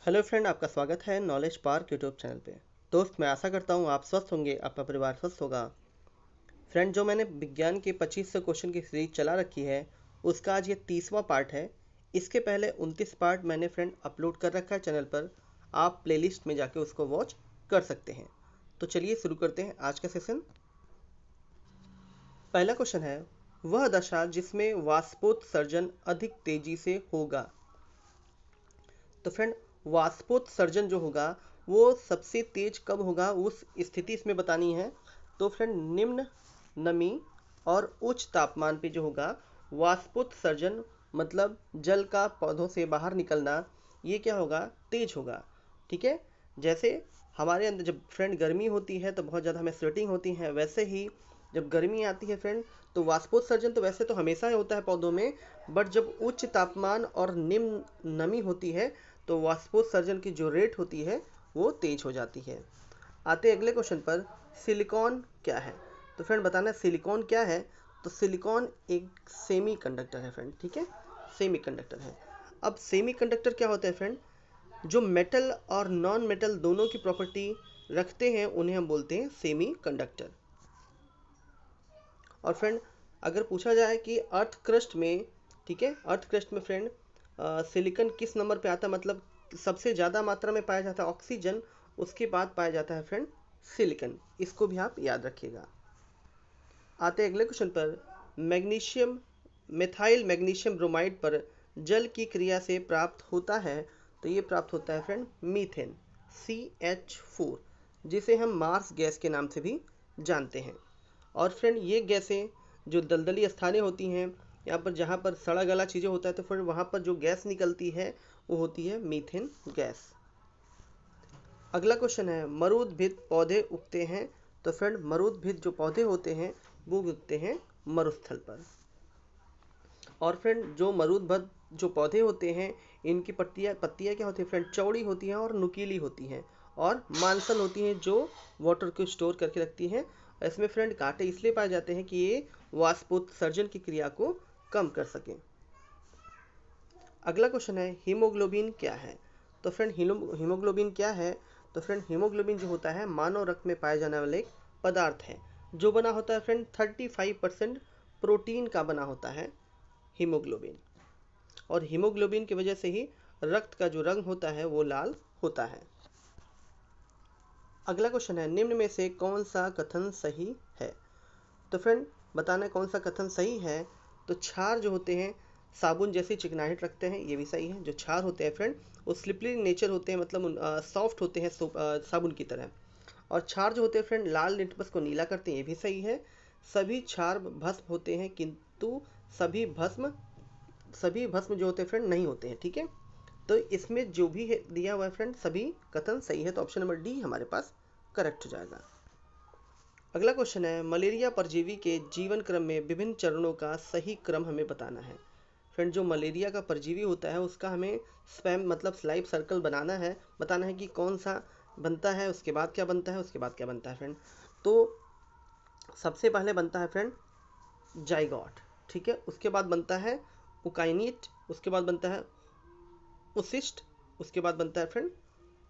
Hello friend, आपका स्वागत है नॉलेज पार्क यूट्यूब चैनल पे। दोस्त, मैं आशा करता हूँ आप स्वस्थ होंगे, आपका परिवार स्वस्थ होगा। फ्रेंड, जो मैंने विज्ञान के 2500 क्वेश्चन की सीरीज चला रखी है, उसका आज ये 30वां पार्ट है। इसके पहले 29 पार्ट मैंने फ्रेंड अपलोड कर रखा है चैनल पर। आप प्लेलिस्ट में जाके उसको वॉच कर सकते हैं। तो चलिए शुरू करते हैं आज का सेशन। पहला क्वेश्चन है, वह दशा जिसमें वाष्पोत्सर्जन अधिक तेजी से होगा। तो फ्रेंड, वाष्पोत्सर्जन जो होगा वो सबसे तेज कब होगा, उस स्थिति इसमें बतानी है। तो फ्रेंड, निम्न नमी और उच्च तापमान पे जो होगा वाष्पोत्सर्जन, मतलब जल का पौधों से बाहर निकलना, ये क्या होगा, तेज होगा। ठीक है। जैसे हमारे अंदर जब फ्रेंड गर्मी होती है तो बहुत ज़्यादा हमें स्वेटिंग होती है, वैसे ही जब गर्मी आती है फ्रेंड तो वाष्पोत्सर्जन तो वैसे तो हमेशा ही होता है पौधों में, बट जब उच्च तापमान और निम्न नमी होती है तो वाष्पोत्सर्जन की जो रेट होती है वो तेज हो जाती है। आते अगले क्वेश्चन पर, सिलिकॉन क्या है। तो फ्रेंड बताना सिलिकॉन क्या है। तो सिलिकॉन एक सेमी कंडक्टर है फ्रेंड। ठीक है, सेमी कंडक्टर है। अब सेमी कंडक्टर क्या होता है फ्रेंड, जो मेटल और नॉन मेटल दोनों की प्रॉपर्टी रखते हैं उन्हें हम बोलते हैं सेमी कंडक्टर। और फ्रेंड, अगर पूछा जाए कि अर्थ क्रस्ट में, ठीक है, अर्थ क्रस्ट में फ्रेंड सिलिकॉन किस नंबर पे आता है, मतलब सबसे ज़्यादा मात्रा में पाया जाता है ऑक्सीजन, उसके बाद पाया जाता है फ्रेंड सिलिकॉन। इसको भी आप याद रखिएगा। आते हैं अगले क्वेश्चन पर, मैग्नीशियम मेथाइल मैग्नीशियम ब्रोमाइड पर जल की क्रिया से प्राप्त होता है। तो ये प्राप्त होता है फ्रेंड मीथेन, CH4, जिसे हम मार्स गैस के नाम से भी जानते हैं। और फ्रेंड, ये गैसें जो दलदली स्थानें होती हैं, यहाँ पर जहाँ पर सड़ा गला चीज़ें होता है, तो फ्रेंड वहाँ पर जो गैस निकलती है वो होती है मीथेन गैस। अगला क्वेश्चन है, मरुद्भिद पौधे उगते हैं। तो फ्रेंड, मरुद्भिद जो पौधे होते हैं वो उगते हैं मरुस्थल पर। और फ्रेंड, जो मरुद्भिद जो पौधे होते हैं इनकी पत्तियाँ क्या होती है फ्रेंड, चौड़ी होती हैं और नुकीली होती हैं, और मांसल होती हैं जो वाटर को स्टोर करके रखती हैं। इसमें फ्रेंड कांटे इसलिए पाए जाते हैं कि ये वाष्पोत्सर्जन की क्रिया को कम कर सकें। अगला क्वेश्चन है, हीमोग्लोबिन क्या है। तो फ्रेंड, हीमोग्लोबिन क्या है। तो फ्रेंड, हीमोग्लोबिन जो होता है मानव रक्त में पाए जाने वाले एक पदार्थ है, जो बना होता है फ्रेंड 35% प्रोटीन का बना होता है हीमोग्लोबिन। और हीमोग्लोबिन की वजह से ही रक्त का जो रंग होता है वो लाल होता है। अगला क्वेश्चन है, निम्न में से कौन सा कथन सही है। तो फ्रेंड बताना कौन सा कथन सही है। तो क्षार जो होते हैं साबुन जैसी चिकनाहट रखते हैं, ये भी सही है। जो क्षार होते हैं फ्रेंड वो स्लिपरी नेचर होते हैं, मतलब सॉफ्ट होते हैं साबुन की तरह। और क्षार जो होते हैं फ्रेंड लाल लिटमस को नीला करते हैं, ये भी सही है। सभी क्षार भस्म होते हैं किंतु सभी भस्म जो होते हैं फ्रेंड नहीं होते हैं। ठीक है, तो इसमें जो भी है दिया हुआ है फ्रेंड सभी कथन सही है, तो ऑप्शन नंबर डी हमारे पास करेक्ट हो जाएगा। अगला क्वेश्चन है, मलेरिया परजीवी के जीवन क्रम में विभिन्न चरणों का सही क्रम हमें बताना है। फ्रेंड, जो मलेरिया का परजीवी होता है उसका हमें स्पैम मतलब लाइफ सर्कल बनाना है, बताना है कि कौन सा बनता है, उसके बाद क्या बनता है, उसके बाद क्या बनता है फ्रेंड। तो सबसे पहले बनता है फ्रेंड जाइगोट। ठीक है, उसके बाद बनता है उकाइनिट, उसके बाद बनता है उसिस्ट, उसके बाद बनता है फ्रेंड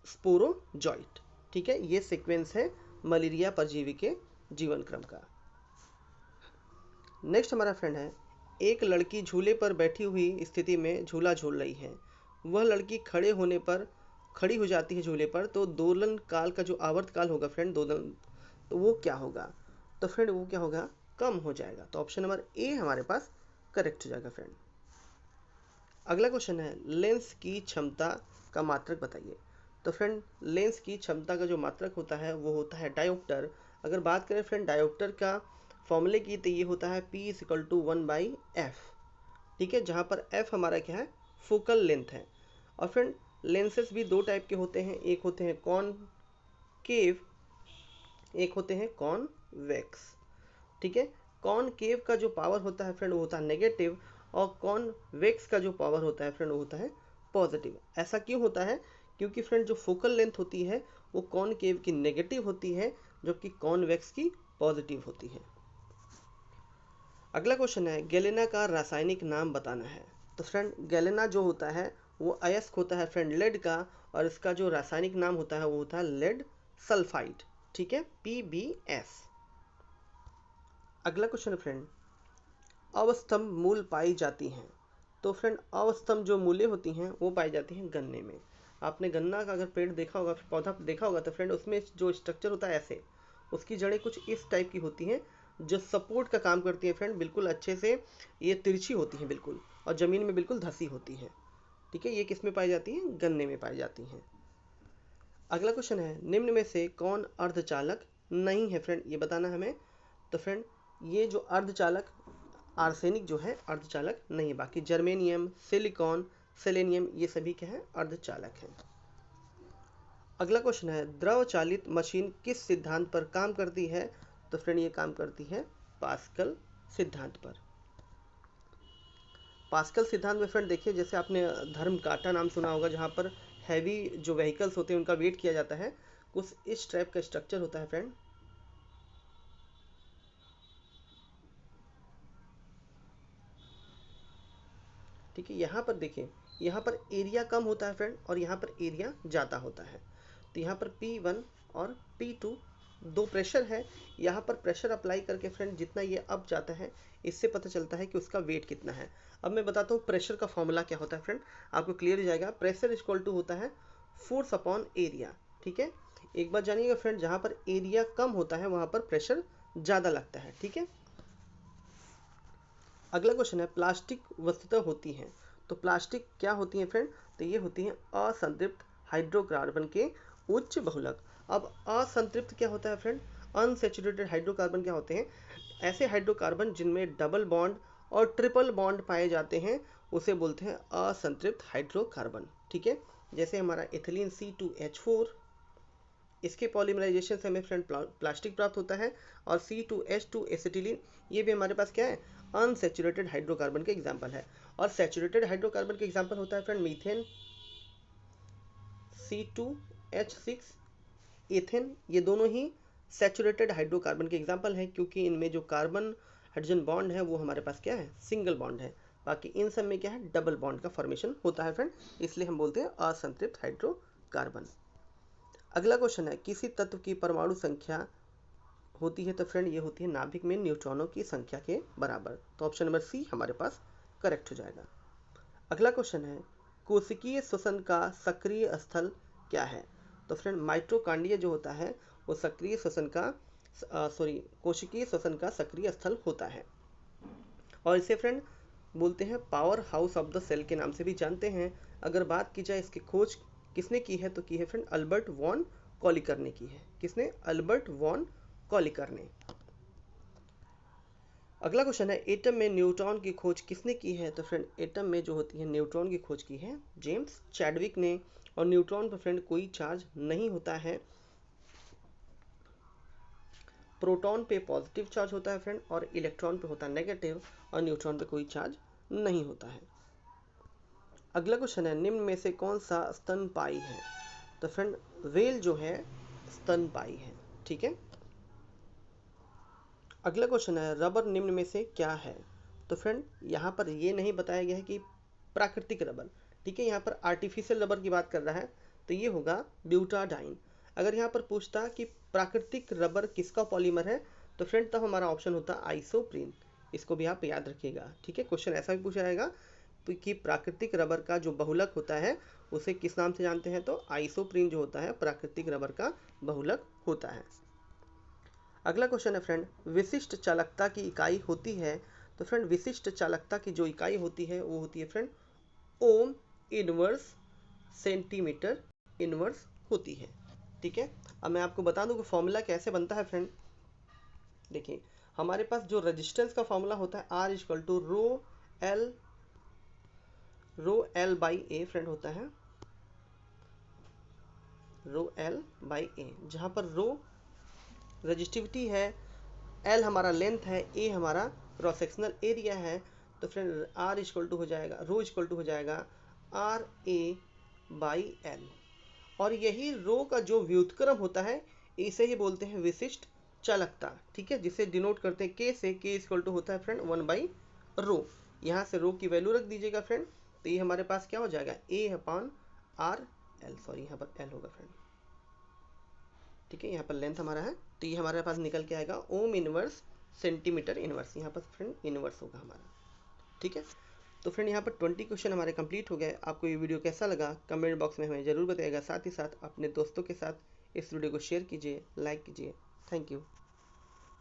स्पोरोजॉइट। ठीक है, ये सीक्वेंस है मलेरिया परजीवी के जीवन क्रम का। नेक्स्ट हमारा फ्रेंड है, एक लड़की झूले पर बैठी हुई स्थिति में झूला झूल रही है। वह लड़की खड़े होने पर खड़ी हो जाती है झूले पर, तो दोलन काल का जो आवर्त काल होगा फ्रेंड दोलन, तो वो क्या होगा। तो फ्रेंड वो क्या होगा, कम हो जाएगा। तो ऑप्शन नंबर ए हमारे पास करेक्ट हो जाएगा फ्रेंड। अगला क्वेश्चन है, लेंस की क्षमता का मात्रक बताइए। तो फ्रेंड, लेंस की क्षमता का जो मात्रक होता है वो होता है डायोप्टर। अगर बात करें फ्रेंड डायोप्टर का फॉर्मूले की, तो ये होता है P=1/f। ठीक है, जहाँ पर f हमारा क्या है, फोकल लेंथ है। और फ्रेंड लेंसेज भी दो टाइप के होते हैं, एक होते हैं कॉनकेव, एक होते हैं कॉनवेक्स। ठीक है, कॉनकेव का जो पावर होता है फ्रेंड वो होता है नेगेटिव, और कॉनवेक्स का जो पावर होता है फ्रेंड वो होता है पॉजिटिव। ऐसा क्यों होता है, क्योंकि फ्रेंड जो फोकल लेंथ होती है वो कॉनकेव की नेगेटिव होती है, जबकि कॉनवेक्स की पॉजिटिव होती है। अगला क्वेश्चन है, गैलेना का रासायनिक नाम बताना है। तो फ्रेंड गैलेना जो होता है वो अयस्क होता है फ्रेंड लेड का, और इसका जो रासायनिक नाम होता है वो होता है लेड सल्फाइड, ठीक है, PbS। अगला क्वेश्चन है फ्रेंड, अवस्तंभ मूल पाई जाती हैं। तो फ्रेंड अवस्तंभ जो मूलें होती हैं वो पाई जाती हैं गन्ने में। आपने गन्ना का अगर पेड़ देखा होगा, पौधा देखा होगा, तो फ्रेंड उसमें जो स्ट्रक्चर होता है ऐसे, उसकी जड़ें कुछ इस टाइप की होती हैं जो सपोर्ट का काम करती हैं फ्रेंड, बिल्कुल अच्छे से ये तिरछी होती हैं बिल्कुल, और ज़मीन में बिल्कुल धसी होती हैं, ठीक है। ये किस में पाई जाती हैं? गन्ने में पाई जाती हैं। अगला क्वेश्चन है, निम्न में से कौन अर्धचालक नहीं है फ्रेंड, ये बताना हमें। तो फ्रेंड ये जो अर्धचालक, आर्सेनिक जो है अर्धचालक नहीं है, बाकी जर्मेनियम, सिलिकॉन, सेलेनियम ये सभी क्या है? अर्धचालक हैं। अगला क्वेश्चन है, द्रव चालित मशीन किस सिद्धांत पर काम करती है? तो फ्रेंड ये काम करती है पास्कल सिद्धांत पर। पास्कल सिद्धांत में फ्रेंड देखिए, जैसे आपने धर्म काटा नाम सुना होगा, जहाँ पर हैवी जो व्हीकल्स होते हैं उनका वेट किया जाता है, कुछ इस टाइप का स्ट्रक्चर होता है फ्रेंड। ठीक है, यहाँ पर देखिए, यहाँ पर एरिया कम होता है फ्रेंड, और यहाँ पर एरिया ज़्यादा होता है। तो यहाँ पर P1 और P2 दो प्रेशर है, यहाँ पर प्रेशर अप्लाई करके फ्रेंड जितना ये अप जाता है, इससे पता चलता है कि उसका वेट कितना है। अब मैं बताता हूँ प्रेशर का फॉर्मूला क्या होता है फ्रेंड, आपको क्लियर हो जाएगा। प्रेशर इक्वल टू होता है फोर्स अपॉन एरिया, ठीक है। एक बात जानिएगा फ्रेंड, जहाँ पर एरिया कम होता है वहाँ पर प्रेशर ज़्यादा लगता है, ठीक है। अगला क्वेश्चन है, प्लास्टिक वस्तुतः होती हैं। तो प्लास्टिक क्या होती हैं फ्रेंड? तो ये होती हैं असंतृप्त हाइड्रोकार्बन के उच्च बहुलक। अब असंतृप्त क्या होता है फ्रेंड? अनसैचुरेटेड हाइड्रोकार्बन क्या होते हैं? ऐसे हाइड्रोकार्बन जिनमें डबल बॉन्ड और ट्रिपल बॉन्ड पाए जाते हैं, उसे बोलते हैं असंतृप्त हाइड्रोकार्बन, ठीक है। जैसे हमारा एथिलीन C2H4, इसके पॉलीमराइजेशन से हमें फ्रेंड प्लास्टिक प्राप्त होता है। और C2H2 एसिटिलीन, ये भी हमारे पास क्या है? अनसैचुरेटेड हाइड्रोकार्बन के एग्जाम्पल है। और सैचुरेटेड हाइड्रोकार्बन के एग्जाम्पल होता है फ्रेंड मीथेन, C2H6, एथेन, ये दोनों ही सैचुरेटेड हाइड्रोकार्बन के एग्जाम्पल हैं, क्योंकि इनमें जो कार्बन हाइड्रोजन बॉन्ड है वो हमारे पास क्या है? सिंगल बॉन्ड है। बाकी इन सब में क्या है? डबल बॉन्ड का फॉर्मेशन होता है फ्रेंड, इसलिए हम बोलते हैं असंतृप्त हाइड्रोकार्बन। अगला क्वेश्चन है, किसी तत्व की परमाणु संख्या होती है? तो फ्रेंड ये होती है नाभिक में न्यूट्रॉनों की संख्या के बराबर। तो ऑप्शन नंबर सी हमारे पास करेक्ट हो जाएगा। अगला क्वेश्चन है, कोशिकीय श्वसन का सक्रिय स्थल क्या है? तो फ्रेंड माइटोकांड्रिया जो होता है वो सक्रिय श्वसन का कोशिकीय श्वसन का सक्रिय स्थल होता है, और इसे फ्रेंड बोलते हैं power house of the cell के नाम से भी जानते हैं। अगर बात की जाए इसकी खोज किसने की है, तो की है फ्रेंड अल्बर्ट वॉन कॉलिकर ने की है। किसने? अल्बर्ट वॉन कॉलिकर ने। अगला क्वेश्चन है, एटम में न्यूट्रॉन की खोज किसने की है? तो फ्रेंड एटम में जो होती है न्यूट्रॉन की खोज की है जेम्स चैडविक ने। और न्यूट्रॉन पर फ्रेंड कोई चार्ज नहीं होता है, प्रोटॉन पे पॉजिटिव चार्ज होता है फ्रेंड, और इलेक्ट्रॉन पे होता है नेगेटिव, और न्यूट्रॉन पे कोई चार्ज नहीं होता है। अगला क्वेश्चन है, निम्न में से कौन सा स्तनपायी है? तो फ्रेंड व्हेल जो है स्तनपायी है, ठीक है। अगला क्वेश्चन है, रबर निम्न में से क्या है? तो फ्रेंड यहाँ पर ये नहीं बताया गया है कि प्राकृतिक रबर, ठीक है, यहाँ पर आर्टिफिशियल रबर की बात कर रहा है, तो ये होगा ब्यूटाडाइन। अगर यहाँ पर पूछता कि प्राकृतिक रबर किसका पॉलीमर है, तो फ्रेंड तब हमारा ऑप्शन होता आइसोप्रीन। इसको भी आप याद रखिएगा, ठीक है। क्वेश्चन ऐसा भी पूछा जाएगा कि प्राकृतिक रबर का जो बहुलक होता है उसे किस नाम से जानते हैं, तो आइसोप्रीन जो होता है प्राकृतिक रबर का बहुलक होता है। अगला क्वेश्चन है फ्रेंड, विशिष्ट चालकता की इकाई होती है? तो फ्रेंड विशिष्ट चालकता की जो इकाई होती है वो होती है friend ohm inverse centimetre inverse होती है, ठीक है। अब मैं आपको बता दूं कि फॉर्मूला कैसे बनता है फ्रेंड। देखिए हमारे पास जो रेजिस्टेंस का फॉर्मूला होता है R equal to rho L by A friend होता है, रो एल बाई ए, जहाँ पर रो रजिस्टिविटी है, एल हमारा लेंथ है, ए हमारा क्रॉस सेक्शनल एरिया है। तो फ्रेंड आर इक्वल टू हो जाएगा, रो इक्वल टू हो जाएगा आर ए बाई एल, और यही रो का जो व्युत्क्रम होता है इसे ही बोलते हैं विशिष्ट चालकता, ठीक है, जिसे डिनोट करते हैं के से। के इक्वल टू होता है फ्रेंड 1 बाई रो। यहाँ से रो की वैल्यू रख दीजिएगा फ्रेंड, तो ये हमारे पास क्या हो जाएगा, ए अपॉन आर एल, सॉरी यहाँ पर एल होगा फ्रेंड, ठीक है, यहाँ पर लेंथ हमारा है, तो ये हमारे पास निकल के आएगा ओम इनवर्स सेंटीमीटर इनवर्स, यहाँ पर फ्रेंड इनवर्स होगा हमारा, ठीक है। तो फ्रेंड यहाँ पर 20 क्वेश्चन हमारे कंप्लीट हो गए। आपको ये वीडियो कैसा लगा कमेंट बॉक्स में हमें ज़रूर बताइएगा, साथ ही साथ अपने दोस्तों के साथ इस वीडियो को शेयर कीजिए, लाइक कीजिए। Thank you.